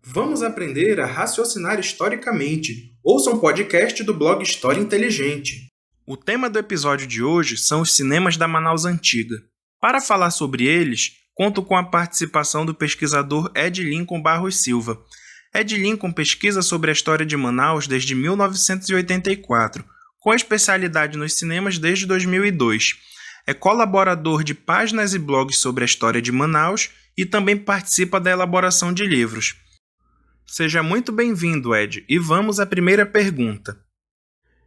Vamos aprender a raciocinar historicamente. Ouça um podcast do blog História Inteligente. O tema do episódio de hoje são os cinemas da Manaus Antiga. Para falar sobre eles, conto com a participação do pesquisador Ed Lincoln Barros Silva. Ed Lincoln pesquisa sobre a história de Manaus desde 1984, com especialidade nos cinemas desde 2002. É colaborador de páginas e blogs sobre a história de Manaus e também participa da elaboração de livros. Seja muito bem-vindo, Ed, e vamos à primeira pergunta.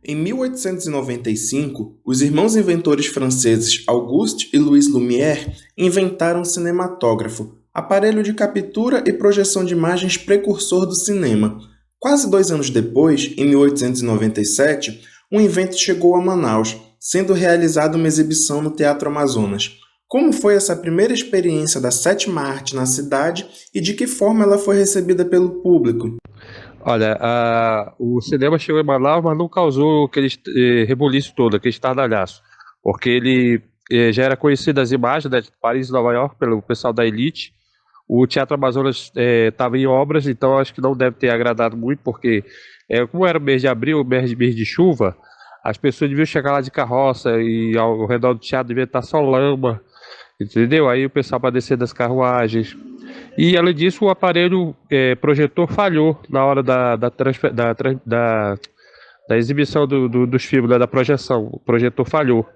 Em 1895, os irmãos inventores franceses Auguste e Louis Lumière inventaram o cinematógrafo, aparelho de captura e projeção de imagens precursor do cinema. Quase 2 anos depois, em 1897, um invento chegou a Manaus, sendo realizada uma exibição no Teatro Amazonas. Como foi essa primeira experiência da sétima arte na cidade e de que forma ela foi recebida pelo público? Olha, o cinema chegou em Manaus, mas não causou aquele rebuliço todo, aquele estardalhaço, porque ele já era conhecido das imagens, né, de Paris e Nova York pelo pessoal da elite. O Teatro Amazonas estava em obras, então acho que não deve ter agradado muito, porque como era o mês de abril, mês de chuva, as pessoas deviam chegar lá de carroça e ao redor do teatro devia estar só lama, entendeu? Aí o pessoal para descer das carruagens. E além disso, o aparelho projetor falhou na hora da exibição dos filmes, né, da projeção. O projetor falhou.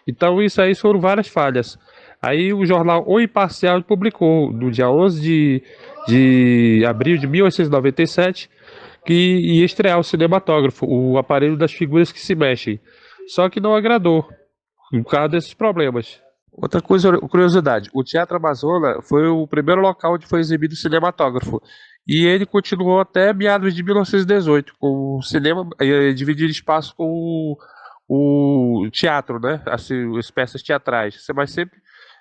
Então, isso aí foram várias falhas. Aí o jornal O Imparcial publicou, no dia 11 de abril de 1897, que ia estrear o cinematógrafo, o aparelho das figuras que se mexem. Só que não agradou, por causa desses problemas. Outra coisa, curiosidade, o Teatro Amazonas foi o primeiro local onde foi exibido o cinematógrafo. E ele continuou até meados de 1918, com o cinema dividindo espaço com o teatro, né? Assim, as peças teatrais. Mas sempre,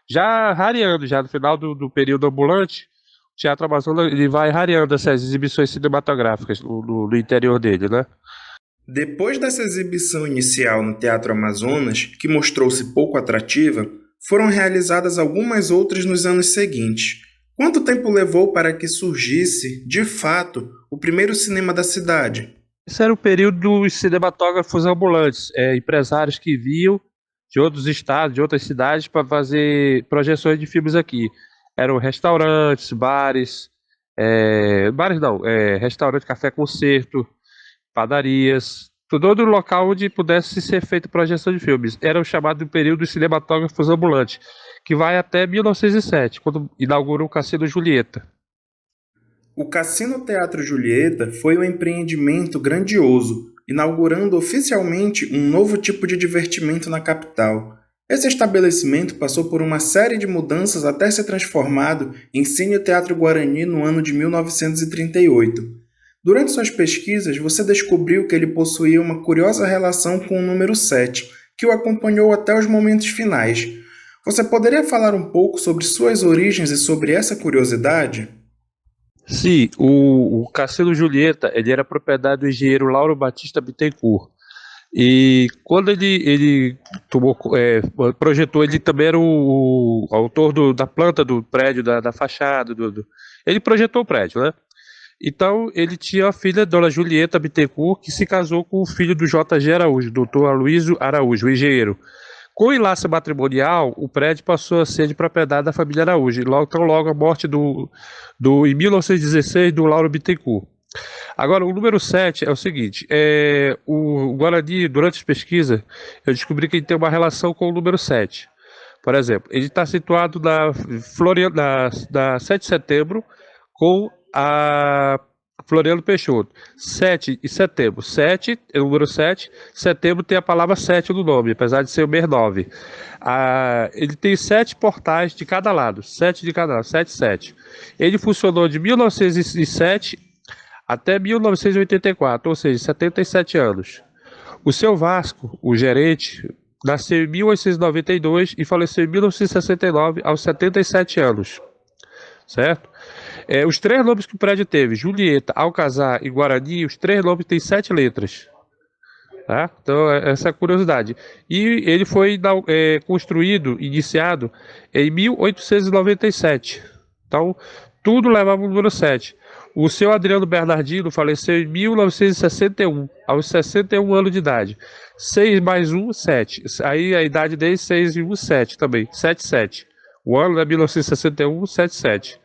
já rareando, já no final do período ambulante, o Teatro Amazonas ele vai rareando essas exibições cinematográficas no interior dele, né? Depois dessa exibição inicial no Teatro Amazonas, que mostrou-se pouco atrativa, foram realizadas algumas outras nos anos seguintes. Quanto tempo levou para que surgisse, de fato, o primeiro cinema da cidade? Esse era o período dos cinematógrafos ambulantes, empresários que vinham de outros estados, de outras cidades, para fazer projeções de filmes aqui. Eram restaurantes, bares, restaurante, café-concerto, padarias, todo local onde pudesse ser feita projeção de filmes. Era o chamado período dos cinematógrafos ambulantes, que vai até 1907, quando inaugurou o Cassino Julieta. O Cassino Teatro Julieta foi um empreendimento grandioso, inaugurando oficialmente um novo tipo de divertimento na capital. Esse estabelecimento passou por uma série de mudanças até ser transformado em Cine Teatro Guarani no ano de 1938. Durante suas pesquisas, você descobriu que ele possuía uma curiosa relação com o número 7, que o acompanhou até os momentos finais. Você poderia falar um pouco sobre suas origens e sobre essa curiosidade? Sim, o Cassino Julieta ele era propriedade do engenheiro Lauro Batista Bittencourt. E quando ele projetou, ele também era o autor da planta do prédio, da fachada. Ele projetou o prédio, né? Então, ele tinha a filha, Dona Julieta Bittencourt, que se casou com o filho do J.G. Araújo, doutor Aloysio Araújo, o engenheiro. Com o enlace matrimonial, o prédio passou a ser de propriedade da família Araújo, logo a morte em 1916 do Lauro Bittencourt. Agora, o número 7 é o seguinte, o Guarani, durante as pesquisas, eu descobri que ele tem uma relação com o número 7. Por exemplo, ele está situado na 7 de setembro com a Floriano Peixoto. 7 e setembro. 7 é o número 7. Setembro tem a palavra 7 no nome, apesar de ser o mês 9. Ele tem 7 portais de cada lado. 7 de cada lado. 7, 7. Ele funcionou de 1907 até 1984, ou seja, 77 anos. O seu Vasco, o gerente, nasceu em 1892 e faleceu em 1969 aos 77 anos. Certo? Os 3 nomes que o prédio teve, Julieta, Alcazar e Guarani, os 3 nomes têm 7 letras. Tá? Então, essa é a curiosidade. E ele foi construído, iniciado em 1897. Então, tudo levava o número 7. O seu Adriano Bernardino faleceu em 1961, aos 61 anos de idade. 6 mais 1, 7. Aí a idade dele, 6 e 1, 7 também. 77. O ano é 1961, 77.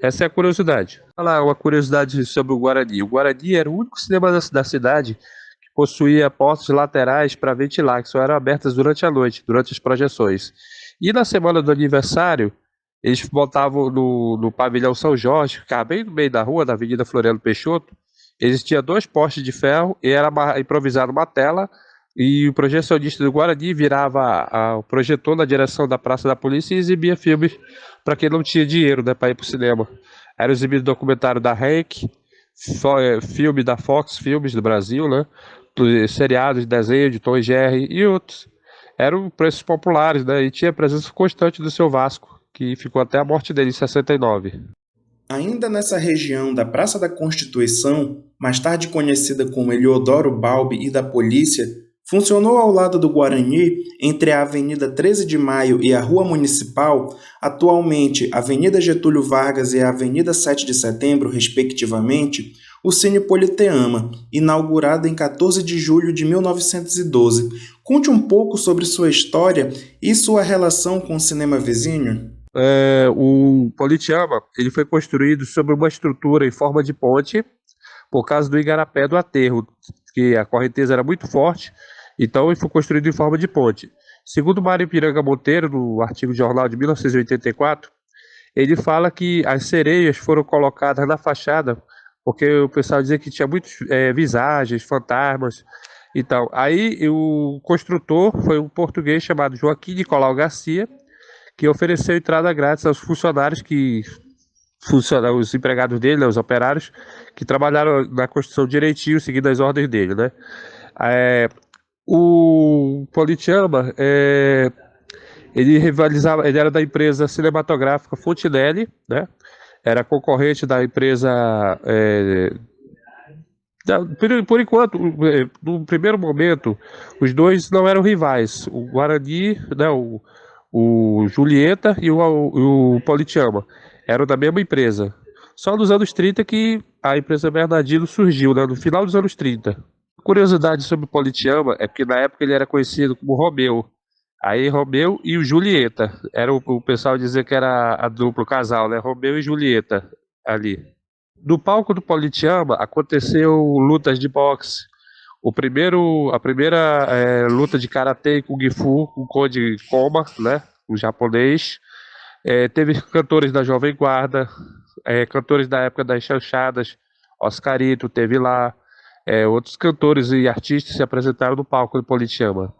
Essa é a curiosidade. Olha lá, uma curiosidade sobre o Guarani. O Guarani era o único cinema da cidade que possuía portas laterais para ventilar, que só eram abertas durante a noite, durante as projeções. E na semana do aniversário, eles botavam no pavilhão São Jorge, que ficava bem no meio da rua, na Avenida Floriano Peixoto. Existia 2 postes de ferro e era improvisado uma tela. E o projecionista do Guarani virava o projetor na direção da Praça da Polícia e exibia filmes para quem não tinha dinheiro, né, para ir para o cinema. Era exibido documentário da REC, filme da Fox Filmes do Brasil, né, seriados de desenho de Tom e Jerry e outros. Eram preços populares, né, e tinha presença constante do seu Vasco, que ficou até a morte dele em 69. Ainda nessa região da Praça da Constituição, mais tarde conhecida como Eliodoro Balbi e da Polícia, funcionou ao lado do Guarani, entre a Avenida 13 de Maio e a Rua Municipal, atualmente Avenida Getúlio Vargas e a Avenida 7 de Setembro, respectivamente, o Cine Politeama, inaugurado em 14 de julho de 1912. Conte um pouco sobre sua história e sua relação com o cinema vizinho. O Politeama ele foi construído sobre uma estrutura em forma de ponte por causa do igarapé do aterro, que a correnteza era muito forte, então ele foi construído em forma de ponte. Segundo Mário Piranga Monteiro, no artigo de jornal de 1984, ele fala que as sereias foram colocadas na fachada porque o pessoal dizia que tinha muitas visagens, fantasmas e tal. Aí o construtor foi um português chamado Joaquim Nicolau Garcia, que ofereceu entrada grátis aos funcionários os empregados dele, né, os operários, que trabalharam na construção direitinho, seguindo as ordens dele, né? O Politeama, ele era da empresa cinematográfica Fontinelli, né? Era concorrente da empresa. Por enquanto, no primeiro momento, os dois não eram rivais. O Guarani, né, o Julieta e o Politeama eram da mesma empresa. Só nos anos 30 que a empresa Bernardino surgiu, né, no final dos anos 30. Curiosidade sobre o Politeama é que na época ele era conhecido como Romeu. Aí Romeu e o Julieta. O pessoal dizia que era a duplo casal, né? Romeu e Julieta ali. No palco do Politeama aconteceu lutas de boxe. A primeira luta de karatê e kung fu, o Code Koma, né? O japonês. Teve cantores da Jovem Guarda, cantores da época das chanchadas, Oscarito teve lá. Outros cantores e artistas se apresentaram no palco do Politeama.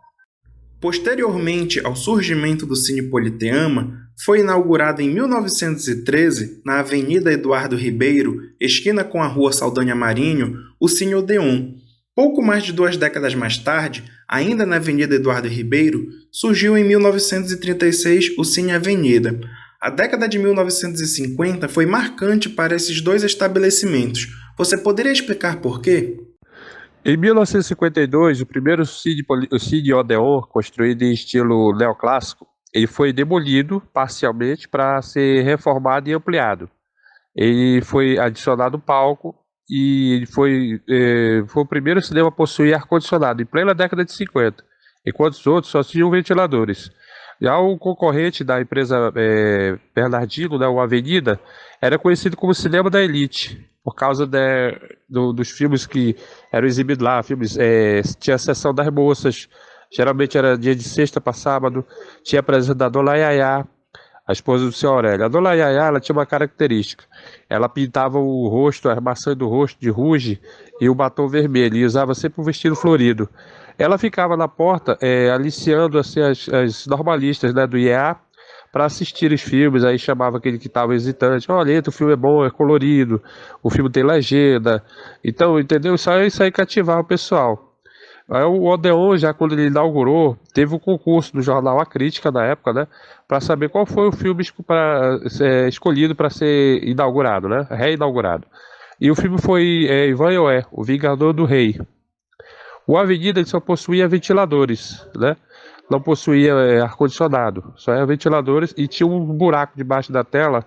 Posteriormente ao surgimento do Cine Politeama, foi inaugurado em 1913, na Avenida Eduardo Ribeiro, esquina com a Rua Saldanha Marinho, o Cine Odeon. Pouco mais de 2 décadas mais tarde, ainda na Avenida Eduardo Ribeiro, surgiu em 1936 o Cine Avenida. A década de 1950 foi marcante para esses 2 estabelecimentos. Você poderia explicar por quê? Em 1952, o primeiro Cine Odeon, construído em estilo neoclássico, ele foi demolido parcialmente para ser reformado e ampliado. Ele foi adicionado um palco e ele foi o primeiro cinema a possuir ar-condicionado em plena década de 50, enquanto os outros só tinham ventiladores. Já o concorrente da empresa Bernardino, né, o Avenida, era conhecido como Cinema da Elite, por causa dos filmes que eram exibidos lá. Tinha a sessão das moças, geralmente era dia de sexta para sábado, tinha a presença da Dona Yaya, a esposa do Sr. Aurélio. A Dona Yaya, ela tinha uma característica, ela pintava o rosto, as maçãs do rosto de ruge e o batom vermelho, e usava sempre um vestido florido. Ela ficava na porta aliciando assim, as normalistas, né, do IEA para assistir os filmes. Aí chamava aquele que estava hesitante: olha, o filme é bom, é colorido, o filme tem legenda. Então, entendeu? Isso aí cativava o pessoal. Aí o Odeon, já quando ele inaugurou, teve um concurso no jornal A Crítica na época, né, para saber qual foi o filme escolhido para ser inaugurado, né, reinaugurado. E o filme foi Ivan e Oé, O Vingador do Rei. O Avenida ele só possuía ventiladores, né? Não possuía ar-condicionado, só era ventiladores, e tinha um buraco debaixo da tela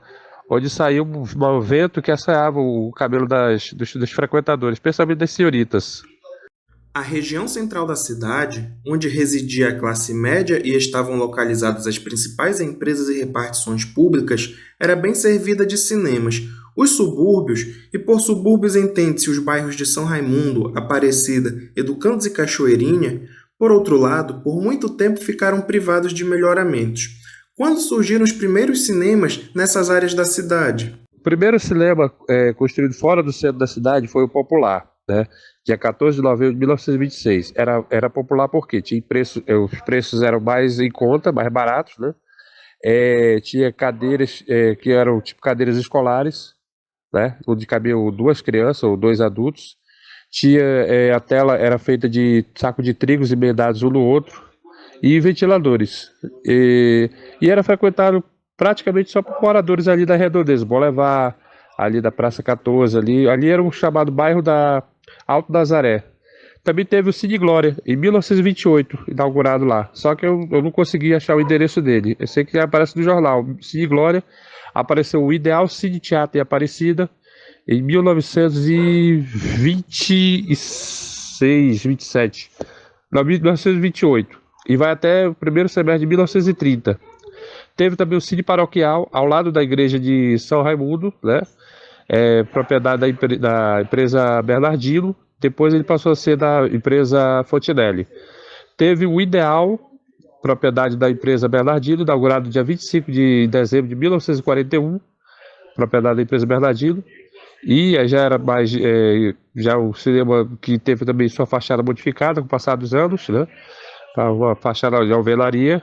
onde saía um vento que assanhava o cabelo dos frequentadores, principalmente das senhoritas. A região central da cidade, onde residia a classe média e estavam localizadas as principais empresas e repartições públicas, era bem servida de cinemas. Os subúrbios, e por subúrbios entende-se os bairros de São Raimundo, Aparecida, Educandos e Cachoeirinha, por outro lado, por muito tempo ficaram privados de melhoramentos. Quando surgiram os primeiros cinemas nessas áreas da cidade? O primeiro cinema construído fora do centro da cidade foi o Popular, né? Dia 14 de novembro de 1926. Era popular porque tinha os preços eram mais em conta, mais baratos, né? Tinha cadeiras que eram tipo cadeiras escolares, né? Onde cabiam 2 crianças ou 2 adultos. A tela era feita de saco de trigos emendados um no outro e ventiladores. E era frequentado praticamente só por moradores ali da redondeza, Boulevard, ali da Praça 14, ali era o chamado bairro da Alto Nazaré. Também teve o Cine Glória, em 1928, inaugurado lá. Só que eu não consegui achar o endereço dele. Eu sei que aparece no jornal. Cine Glória, apareceu o Ideal Cine Teatro em Aparecida, em 1926, 27. Não, 1928. E vai até o primeiro semestre de 1930. Teve também o Cine Paroquial, ao lado da igreja de São Raimundo, né? Propriedade da empresa Bernardino. Depois ele passou a ser da empresa Fontinelli. Teve o Ideal, propriedade da empresa Bernardino, inaugurado dia 25 de dezembro de 1941, propriedade da empresa Bernardino. E já era mais já o cinema que teve também sua fachada modificada com o passar dos anos, né? Uma fachada de alvenaria,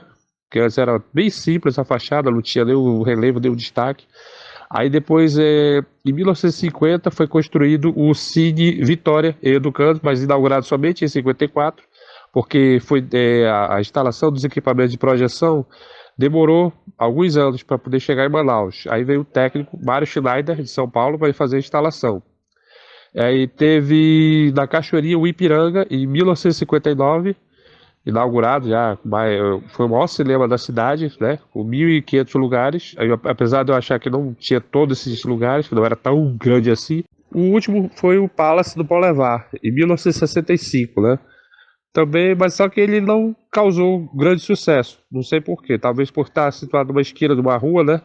que antes era bem simples a fachada, não tinha nenhum relevo, nenhum destaque. Aí depois, em 1950, foi construído o Cine Vitória em Educandos, mas inaugurado somente em 54, porque foi a instalação dos equipamentos de projeção demorou alguns anos para poder chegar em Manaus. Aí veio o técnico Mário Schneider, de São Paulo, para fazer a instalação. Aí teve na Cachoeirinha o Ipiranga, em 1959, inaugurado já, foi o maior cinema da cidade, né, com 1.500 lugares, apesar de eu achar que não tinha todos esses lugares, que não era tão grande assim. O último foi o Palace do Boulevard, em 1965, né, também, mas só que ele não causou grande sucesso, não sei porquê, talvez por estar situado numa esquina de uma rua, né,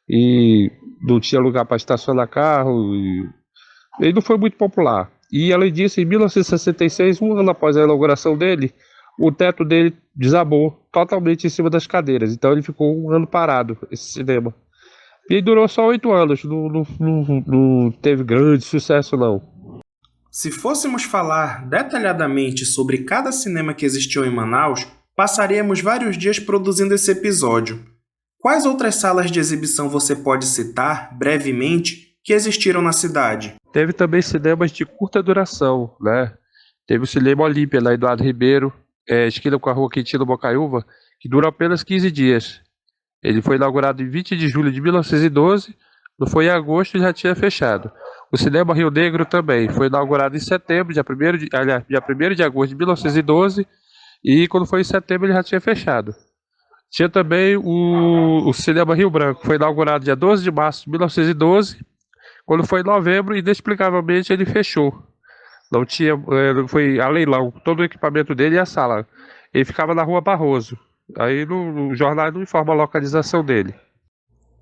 e não tinha lugar para estacionar carro, e ele não foi muito popular. E além disso, em 1966, um ano após a inauguração dele, o teto dele desabou totalmente em cima das cadeiras. Então ele ficou um ano parado, esse cinema. E durou só 8 anos, não teve grande sucesso não. Se fôssemos falar detalhadamente sobre cada cinema que existiu em Manaus, passaríamos vários dias produzindo esse episódio. Quais outras salas de exibição você pode citar, brevemente, que existiram na cidade? Teve também cinemas de curta duração, né? Teve o Cinema Olímpia, na Eduardo Ribeiro, esquina com a rua Quintino Bocaiúva, que durou apenas 15 dias. Ele foi inaugurado em 20 de julho de 1912, não foi em agosto e já tinha fechado. O Cinema Rio Negro também foi inaugurado em setembro, dia 1º de agosto de 1912, e quando foi em setembro ele já tinha fechado. Tinha também o Cinema Rio Branco, foi inaugurado dia 12 de março de 1912, quando foi em novembro, inexplicavelmente ele fechou. Não tinha, foi a leilão, todo o equipamento dele e a sala. Ele ficava na Rua Barroso. Aí no jornal não informa a localização dele.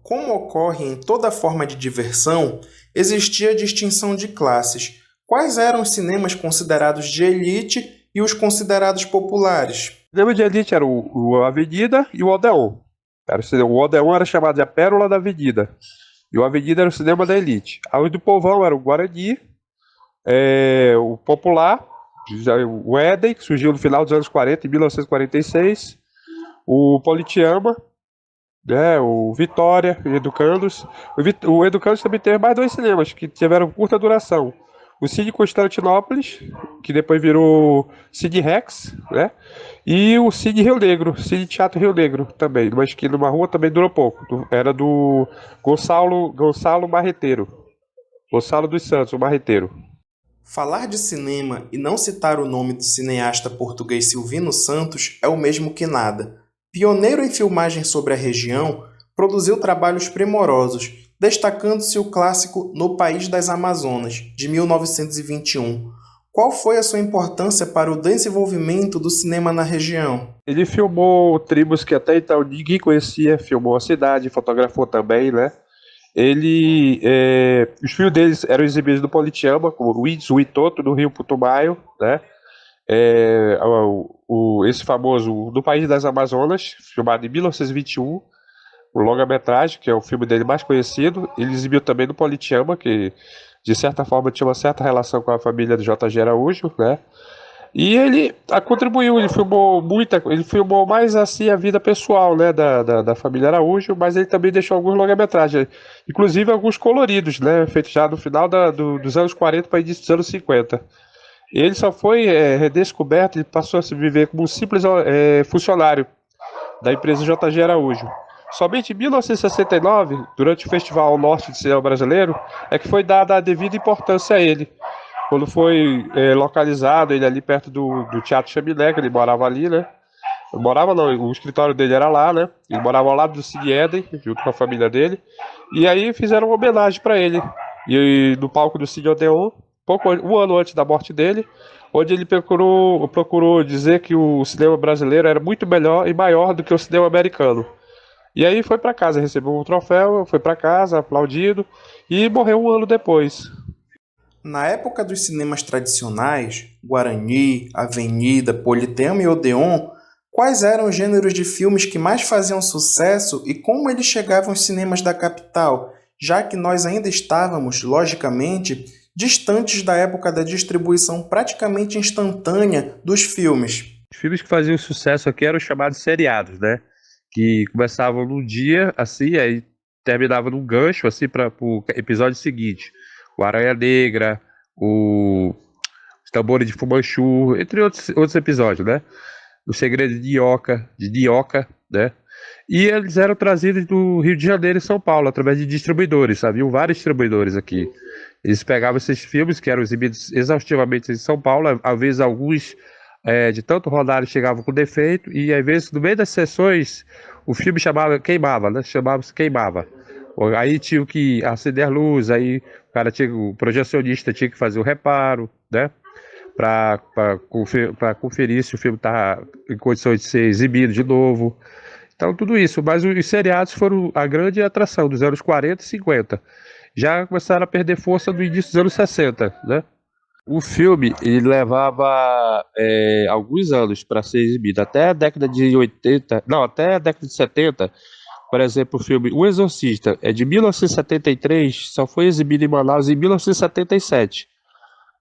Como ocorre em toda forma de diversão, existia distinção de classes. Quais eram os cinemas considerados de elite e os considerados populares? O cinema de elite era o Avenida e o Odeon. O Odeon era chamado de a Pérola da Avenida. E o Avenida era o cinema da elite. Os do povão era o Guarani, o Popular, o Éden, que surgiu no final dos anos 40, em 1946, o Politeama, né, o Vitória, o Educandos. O Educandos também teve mais 2 cinemas que tiveram curta duração. O Cine Constantinópolis, que depois virou Cine Rex, né? E o Cine Rio Negro, Cine Teatro Rio Negro também, numa esquina, numa rua, também durou pouco. Era do Gonçalo Marreteiro. Gonçalo dos Santos, o Marreteiro. Falar de cinema e não citar o nome do cineasta português Silvino Santos é o mesmo que nada. Pioneiro em filmagem sobre a região, produziu trabalhos primorosos, destacando-se o clássico No País das Amazonas, de 1921. Qual foi a sua importância para o desenvolvimento do cinema na região? Ele filmou tribos que até então ninguém conhecia, filmou a cidade, fotografou também, né? Os filmes deles eram exibidos no Politeama, como o Índios, o Itoto, no Rio Putumayo, né? Esse famoso Do País das Amazonas, filmado em 1921, o longa-metragem, que é o filme dele mais conhecido. Ele exibiu também no Politeama, que de certa forma tinha uma certa relação com a família do J.G. Araújo, né? E ele contribuiu, ele filmou mais assim a vida pessoal, né, da família Araújo, mas ele também deixou alguns longa-metragens, inclusive alguns coloridos, né, feitos já no final dos anos 40 para início dos anos 50. Ele só foi redescoberto e passou a se viver como um simples funcionário da empresa J.G. Araújo. Somente em 1969, durante o Festival Norte de Cinema Brasileiro, é que foi dada a devida importância a ele. Quando foi localizado, ele ali perto do Teatro Chaminé, que ele morava ali, né? Morava não, o escritório dele era lá, né? Ele morava ao lado do Cine Eden, junto com a família dele. E aí fizeram uma homenagem para ele. E no palco do Cine Odeon, um ano antes da morte dele, onde ele procurou dizer que o cinema brasileiro era muito melhor e maior do que o cinema americano. E aí foi para casa, recebeu um troféu, foi para casa, aplaudido, e morreu um ano depois. Na época dos cinemas tradicionais, Guarani, Avenida, Politeama e Odeon, quais eram os gêneros de filmes que mais faziam sucesso e como eles chegavam aos cinemas da capital, já que nós ainda estávamos, logicamente, distantes da época da distribuição praticamente instantânea dos filmes? Os filmes que faziam sucesso aqui eram os chamados seriados, né? Que começavam num dia, assim, aí terminavam num gancho, assim, para o episódio seguinte. O Aranha Negra, Os Tambores de Fumanchu, entre outros episódios, né? O Segredo de Nioka, né? E eles eram trazidos do Rio de Janeiro e São Paulo, através de distribuidores, haviam vários distribuidores aqui. Eles pegavam esses filmes que eram exibidos exaustivamente em São Paulo, às vezes alguns de tanto rodarem chegavam com defeito, e às vezes no meio das sessões o filme queimava, né? Chamava-se queimava. Aí tinha que acender a luz, aí o projecionista tinha que fazer o reparo, né? Para conferir se o filme está em condições de ser exibido de novo. Então, tudo isso. Mas os seriados foram a grande atração dos anos 40 e 50. Já começaram a perder força no início dos anos 60, né? O filme ele levava alguns anos para ser exibido, até a década de 80, não, até a década de 70. Por exemplo, o filme O Exorcista é de 1973, só foi exibido em Manaus em 1977.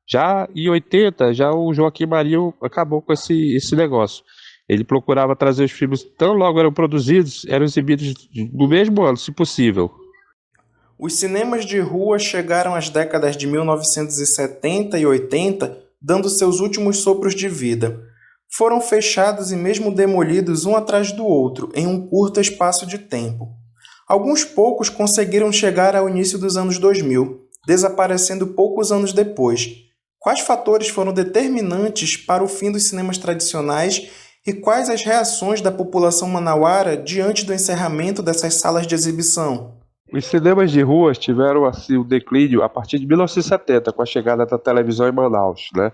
Já em 80, já o Joaquim Marinho acabou com esse negócio. Ele procurava trazer os filmes, tão logo eram produzidos, eram exibidos no mesmo ano, se possível. Os cinemas de rua chegaram às décadas de 1970 e 80, dando seus últimos sopros de vida. Foram fechados e mesmo demolidos um atrás do outro, em um curto espaço de tempo. Alguns poucos conseguiram chegar ao início dos anos 2000, desaparecendo poucos anos depois. Quais fatores foram determinantes para o fim dos cinemas tradicionais e quais as reações da população manauara diante do encerramento dessas salas de exibição? Os cinemas de ruas tiveram assim um declínio a partir de 1970, com a chegada da televisão em Manaus, né?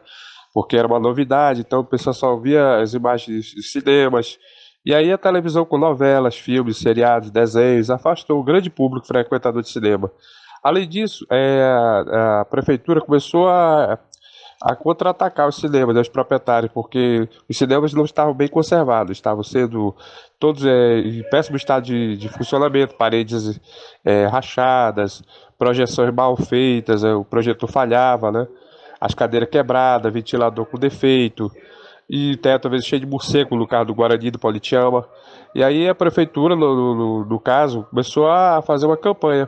Porque era uma novidade, então o pessoal só via as imagens dos cinemas. E aí a televisão com novelas, filmes, seriados, desenhos, afastou o grande público frequentador de cinema. Além disso, a prefeitura começou a contra-atacar os cinemas, né, os proprietários, porque os cinemas não estavam bem conservados, estavam sendo todos em péssimo estado de funcionamento, paredes rachadas, projeções mal feitas, o projetor falhava, né? As cadeiras quebradas, ventilador com defeito, e teto às vezes cheio de morcego no carro do Guarani do Politeama. E aí a prefeitura, no caso, começou a fazer uma campanha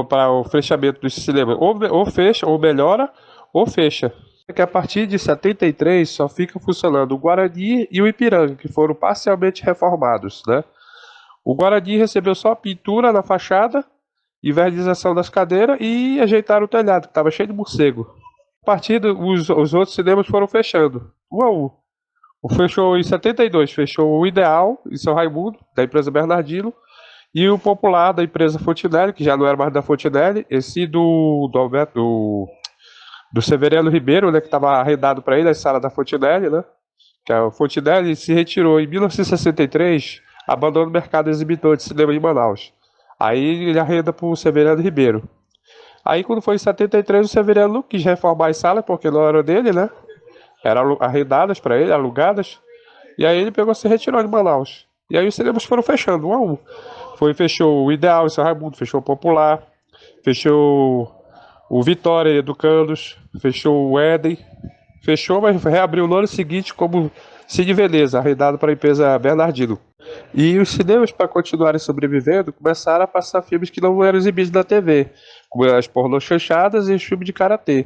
para o fechamento dos cinemas. Ou fecha, ou melhora, ou fecha. Que a partir de 73 só fica funcionando o Guarani e o Ipiranga, que foram parcialmente reformados, né? O Guarani recebeu só a pintura na fachada, invernização das cadeiras e ajeitaram o telhado, que estava cheio de morcego. A partir os outros cinemas foram fechando, um a um. Fechou em 72, fechou o Ideal, em São Raimundo, da empresa Bernardino, E o popular da empresa Fontinelli, que já não era mais da Fontinelli, esse do Severino Ribeiro, né, que estava arrendado para ele, a sala da Fontinelli, né? Que a Fontinelli se retirou em 1963, abandonou o mercado exibidor de cinema em Manaus. Aí ele arrenda para o Severino Ribeiro. Aí quando foi em 73, o Severino quis reformar as salas, porque não era dele, né? Eram arrendadas para ele, alugadas. E aí ele pegou e se retirou de Manaus. E aí os cinemas foram fechando, um a um. Fechou o Ideal em São Raimundo, fechou o Popular, fechou o Vitória Educandos, fechou o Éden, fechou, mas reabriu no ano seguinte como Cine Veneza, arrendado para a empresa Bernardino. E os cinemas, para continuarem sobrevivendo, começaram a passar filmes que não eram exibidos na TV, como as pornôs chanchadas e os filmes de karatê.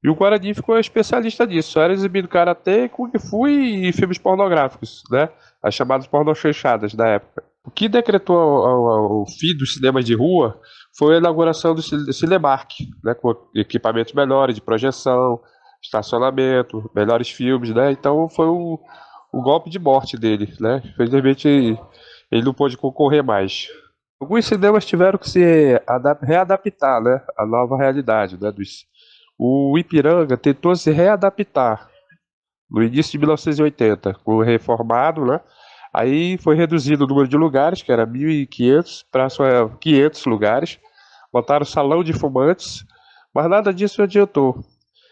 E o Guarani ficou especialista nisso, só era exibido karatê, kung fu e filmes pornográficos, né? As chamadas pornôs chanchadas da época. O que decretou o fim dos cinemas de rua foi a inauguração do Cinemark, né? Com equipamentos melhores de projeção, estacionamento, melhores filmes, né? Então foi o golpe de morte dele, né? Infelizmente ele não pôde concorrer mais. Alguns cinemas tiveram que se readaptar, né? À nova realidade, né? O Ipiranga tentou se readaptar no início de 1980, com o reformado, né? Aí foi reduzido o número de lugares, que era 1.500 para só 500 lugares. Botaram salão de fumantes, mas nada disso adiantou.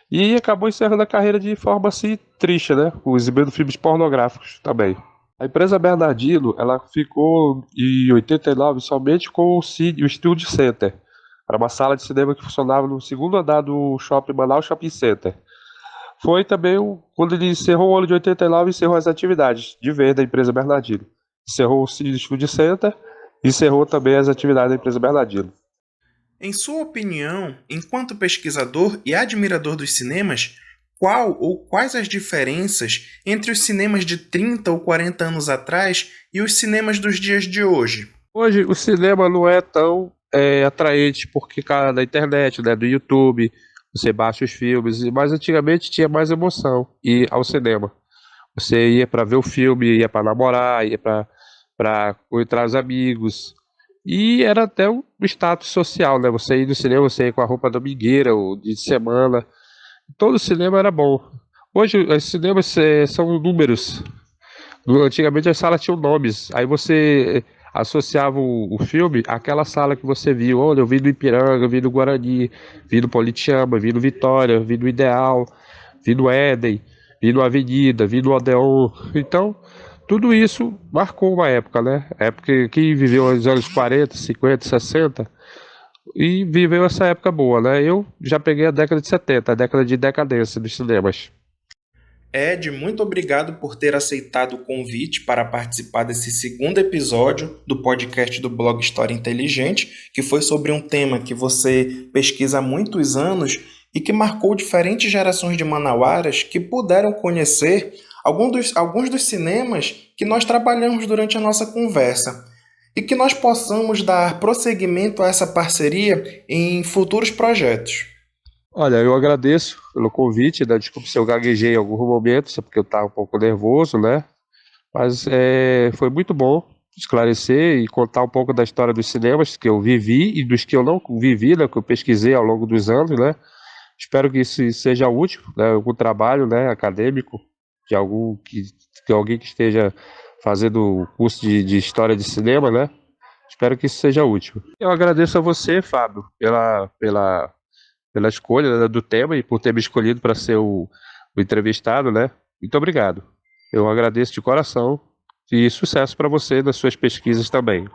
E acabou encerrando a carreira de forma assim triste, né? Exibindo filmes pornográficos também. A empresa Bernardino, ela ficou em 89 somente com o Studio Center. Era uma sala de cinema que funcionava no segundo andar do Shopping Manaus Shopping Center. Foi também quando ele encerrou o ano de 89, encerrou as atividades de vez da empresa Bernardino. Encerrou o Studio Center e encerrou também as atividades da empresa Bernardino. Em sua opinião, enquanto pesquisador e admirador dos cinemas, qual ou quais as diferenças entre os cinemas de 30 ou 40 anos atrás e os cinemas dos dias de hoje? Hoje o cinema não é tão atraente porque, cara, da internet, né, do YouTube, você baixa os filmes, mas antigamente tinha mais emoção ir ao cinema. Você ia para ver o filme, ia para namorar, ia para encontrar os amigos. E era até um status social, né? Você ir no cinema, você ia com a roupa domingueira ou de semana. Todo cinema era bom. Hoje, os cinemas são números. Antigamente as salas tinham nomes. Aí você associava o filme àquela sala que você viu. Olha, eu vi do Ipiranga, vi do Guarani, vi do Politeama, vi do Vitória, vi do Ideal, vi do Éden, vi do Avenida, vi do Odeon. Então, tudo isso marcou uma época, né? Época que viveu os anos 40, 50, 60 e viveu essa época boa, né? Eu já peguei a década de 70, a década de decadência dos cinemas. Ed, muito obrigado por ter aceitado o convite para participar desse segundo episódio do podcast do blog História Inteligente, que foi sobre um tema que você pesquisa há muitos anos e que marcou diferentes gerações de manauaras que puderam conhecer alguns dos cinemas que nós trabalhamos durante a nossa conversa e que nós possamos dar prosseguimento a essa parceria em futuros projetos. Olha, eu agradeço pelo convite, né? Desculpe se eu gaguejei em algum momento, só porque eu estava um pouco nervoso, né? Mas foi muito bom esclarecer e contar um pouco da história dos cinemas que eu vivi e dos que eu não vivi, né? Que eu pesquisei ao longo dos anos, né? Espero que isso seja útil, né? Algum trabalho, né? Acadêmico de alguém que esteja fazendo curso de história de cinema, né? Espero que isso seja útil. Eu agradeço a você, Fábio, pela escolha, né, do tema e por ter me escolhido para ser o entrevistado, né? Muito obrigado. Eu agradeço de coração e sucesso para você nas suas pesquisas também.